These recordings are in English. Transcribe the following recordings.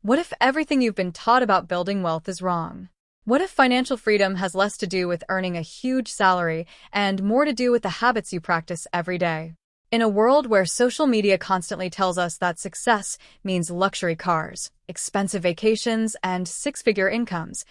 What if everything you've been taught about building wealth is wrong? What if financial freedom has less to do with earning a huge salary and more to do with the habits you practice every day? In a world where social media constantly tells us that success means luxury cars, expensive vacations, and six-figure incomes,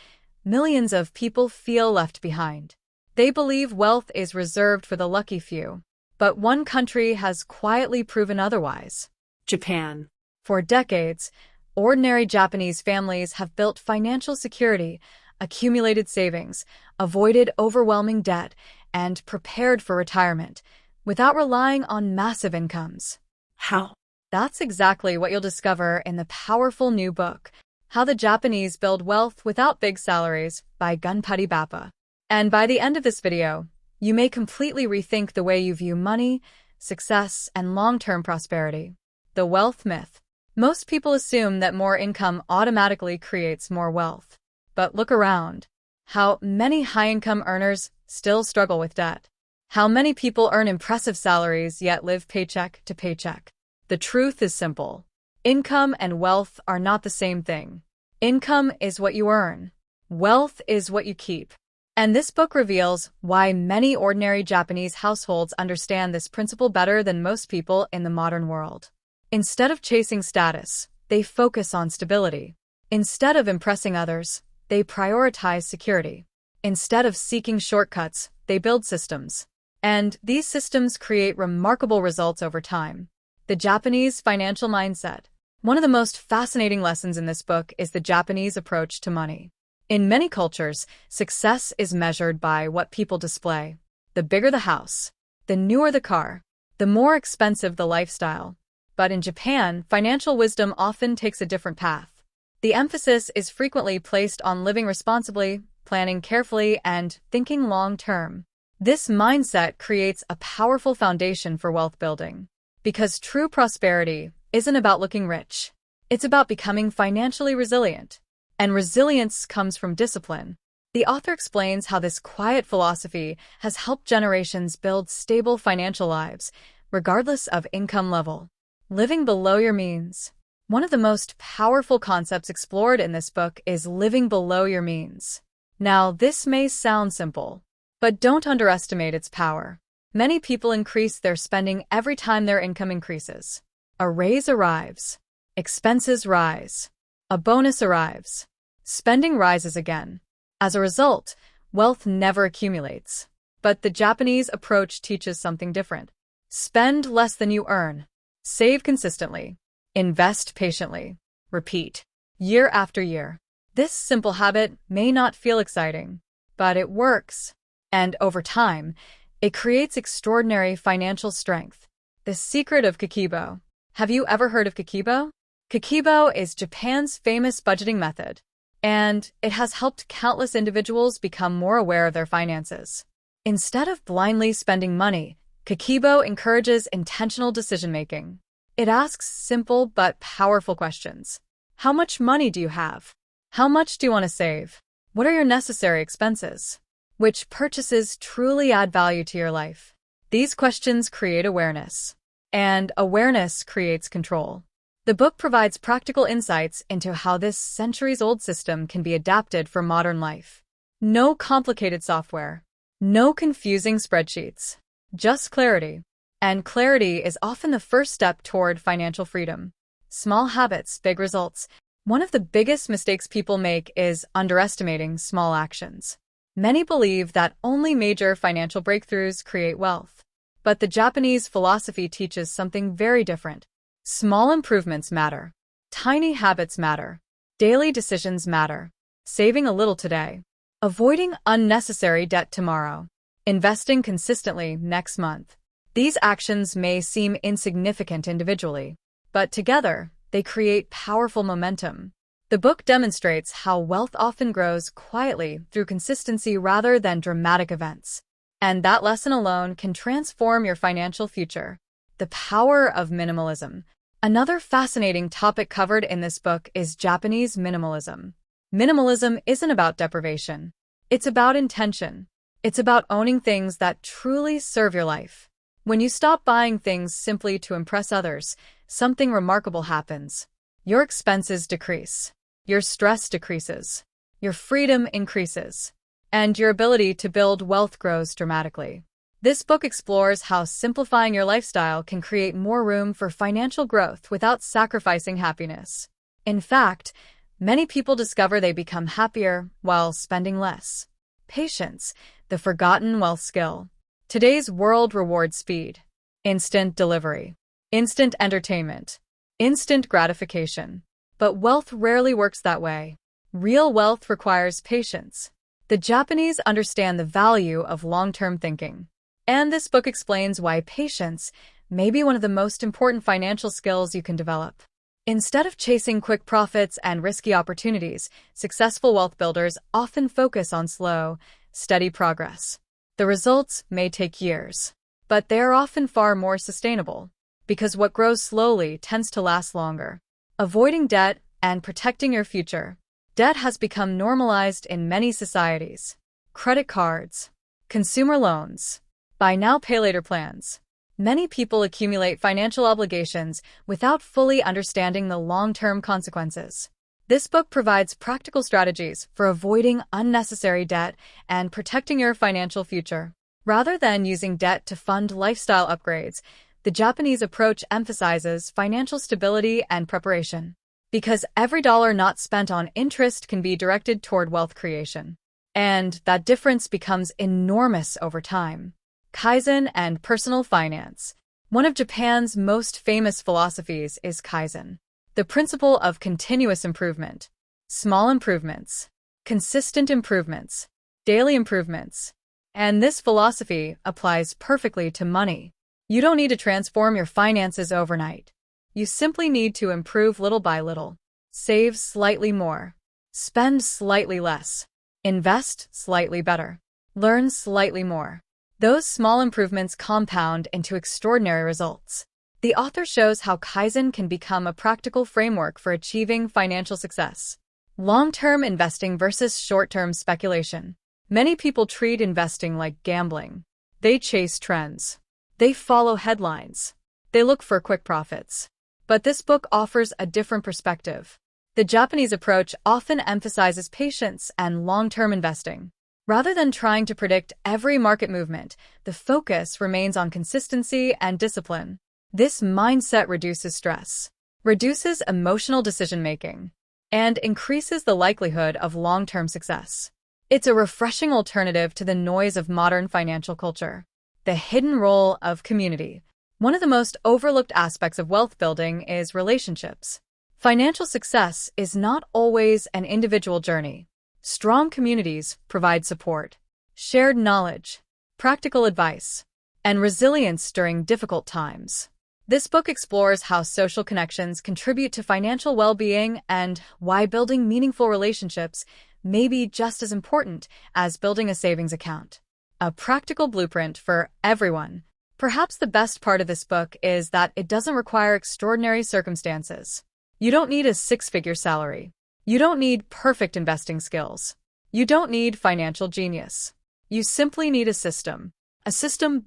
millions of people feel left behind. They believe wealth is reserved for the lucky few. But one country has quietly proven otherwise. Japan. For decades, ordinary Japanese families have built financial security, accumulated savings, avoided overwhelming debt, and prepared for retirement, without relying on massive incomes. How? That's exactly what you'll discover in the powerful new book, How the Japanese Build Wealth Without Big Salaries, by Ganpati Bappa. And by the end of this video, you may completely rethink the way you view money, success, and long-term prosperity. The wealth myth. Most people assume that more income automatically creates more wealth. But look around. How many high-income earners still struggle with debt? How many people earn impressive salaries yet live paycheck to paycheck? The truth is simple. Income and wealth are not the same thing. Income is what you earn. Wealth is what you keep. And this book reveals why many ordinary Japanese households understand this principle better than most people in the modern world. Instead of chasing status, they focus on stability. Instead of impressing others, they prioritize security. Instead of seeking shortcuts, they build systems. And these systems create remarkable results over time. The Japanese financial mindset. One of the most fascinating lessons in this book is the Japanese approach to money. In many cultures, success is measured by what people display. The bigger the house, the newer the car, the more expensive the lifestyle. But in Japan, financial wisdom often takes a different path. The emphasis is frequently placed on living responsibly, planning carefully, and thinking long-term. This mindset creates a powerful foundation for wealth building. Because true prosperity isn't about looking rich. It's about becoming financially resilient. And resilience comes from discipline. The author explains how this quiet philosophy has helped generations build stable financial lives, regardless of income level. Living below your means. One of the most powerful concepts explored in this book is living below your means. Now, this may sound simple, but don't underestimate its power. Many people increase their spending every time their income increases. A raise arrives. Expenses rise. A bonus arrives. Spending rises again. As a result, wealth never accumulates. But the Japanese approach teaches something different. Spend less than you earn. Save consistently. Invest patiently. Repeat. Year after year. This simple habit may not feel exciting, but it works. And over time, it creates extraordinary financial strength. The secret of Kikibo. Have you ever heard of Kikibo? Kikibo is Japan's famous budgeting method, and it has helped countless individuals become more aware of their finances. Instead of blindly spending money, Kikibo encourages intentional decision-making. It asks simple but powerful questions. How much money do you have? How much do you want to save? What are your necessary expenses? Which purchases truly add value to your life? These questions create awareness, and awareness creates control. The book provides practical insights into how this centuries-old system can be adapted for modern life. No complicated software. No confusing spreadsheets. Just clarity. And clarity is often the first step toward financial freedom. Small habits, big results. One of the biggest mistakes people make is underestimating small actions. Many believe that only major financial breakthroughs create wealth. But the Japanese philosophy teaches something very different. Small improvements matter. Tiny habits matter. Daily decisions matter. Saving a little today. Avoiding unnecessary debt tomorrow. Investing consistently next month. These actions may seem insignificant individually, but together, they create powerful momentum. The book demonstrates how wealth often grows quietly through consistency rather than dramatic events. And that lesson alone can transform your financial future. The power of minimalism. Another fascinating topic covered in this book is Japanese minimalism. Minimalism isn't about deprivation. It's about intention. It's about owning things that truly serve your life. When you stop buying things simply to impress others, something remarkable happens. your expenses decrease, your stress decreases, your freedom increases, and your ability to build wealth grows dramatically. This book explores how simplifying your lifestyle can create more room for financial growth without sacrificing happiness. In fact, many people discover they become happier while spending less. Patience, the forgotten wealth skill. Today's world rewards speed, instant delivery, instant entertainment, instant gratification. But wealth rarely works that way. Real wealth requires patience. The Japanese understand the value of long-term thinking. And this book explains why patience may be one of the most important financial skills you can develop. Instead of chasing quick profits and risky opportunities, successful wealth builders often focus on slow, steady progress. The results may take years, but they are often far more sustainable, because what grows slowly tends to last longer. Avoiding debt and protecting your future. Debt has become normalized in many societies. Credit cards, consumer loans, buy now, pay later plans. Many people accumulate financial obligations without fully understanding the long-term consequences. This book provides practical strategies for avoiding unnecessary debt and protecting your financial future. Rather than using debt to fund lifestyle upgrades, the Japanese approach emphasizes financial stability and preparation, because every dollar not spent on interest can be directed toward wealth creation. And that difference becomes enormous over time. Kaizen and personal finance. One of Japan's most famous philosophies is Kaizen, the principle of continuous improvement. Small improvements, consistent improvements, daily improvements. And this philosophy applies perfectly to money. You don't need to transform your finances overnight. You simply need to improve little by little. Save slightly more. Spend slightly less. Invest slightly better. Learn slightly more. Those small improvements compound into extraordinary results. The author shows how Kaizen can become a practical framework for achieving financial success. Long-term investing versus short-term speculation. Many people treat investing like gambling. They chase trends. They follow headlines. They look for quick profits. But this book offers a different perspective. The Japanese approach often emphasizes patience and long-term investing. Rather than trying to predict every market movement, the focus remains on consistency and discipline. This mindset reduces stress, reduces emotional decision-making, and increases the likelihood of long-term success. It's a refreshing alternative to the noise of modern financial culture. The hidden role of community. One of the most overlooked aspects of wealth building is relationships. Financial success is not always an individual journey. Strong communities provide support, shared knowledge, practical advice, and resilience during difficult times. This book explores how social connections contribute to financial well-being and why building meaningful relationships may be just as important as building a savings account. A practical blueprint for everyone. Perhaps the best part of this book is that it doesn't require extraordinary circumstances. You don't need a six-figure salary. You don't need perfect investing skills. You don't need financial genius. You simply need a system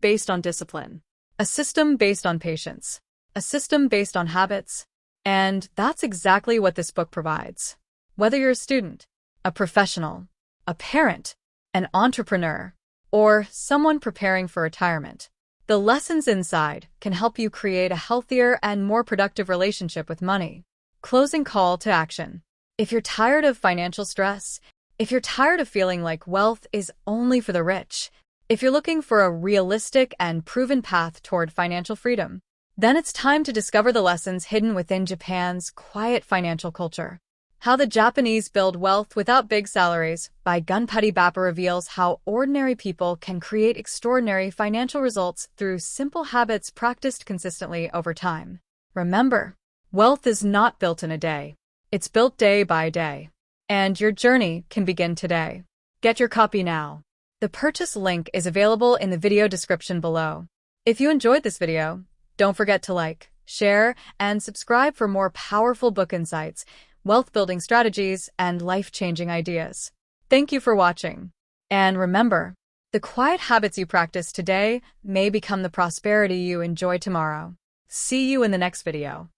based on discipline, a system based on patience, a system based on habits. And that's exactly what this book provides. Whether you're a student, a professional, a parent, an entrepreneur, or someone preparing for retirement, the lessons inside can help you create a healthier and more productive relationship with money. Closing call to action. If you're tired of financial stress, if you're tired of feeling like wealth is only for the rich, if you're looking for a realistic and proven path toward financial freedom, then it's time to discover the lessons hidden within Japan's quiet financial culture. How the Japanese Build Wealth Without Big Salaries by Ganpati Bappa reveals how ordinary people can create extraordinary financial results through simple habits practiced consistently over time. Remember, wealth is not built in a day. It's built day by day. And your journey can begin today. Get your copy now. The purchase link is available in the video description below. If you enjoyed this video, don't forget to like, share, and subscribe for more powerful book insights, wealth-building strategies, and life-changing ideas. Thank you for watching. And remember, the quiet habits you practice today may become the prosperity you enjoy tomorrow. See you in the next video.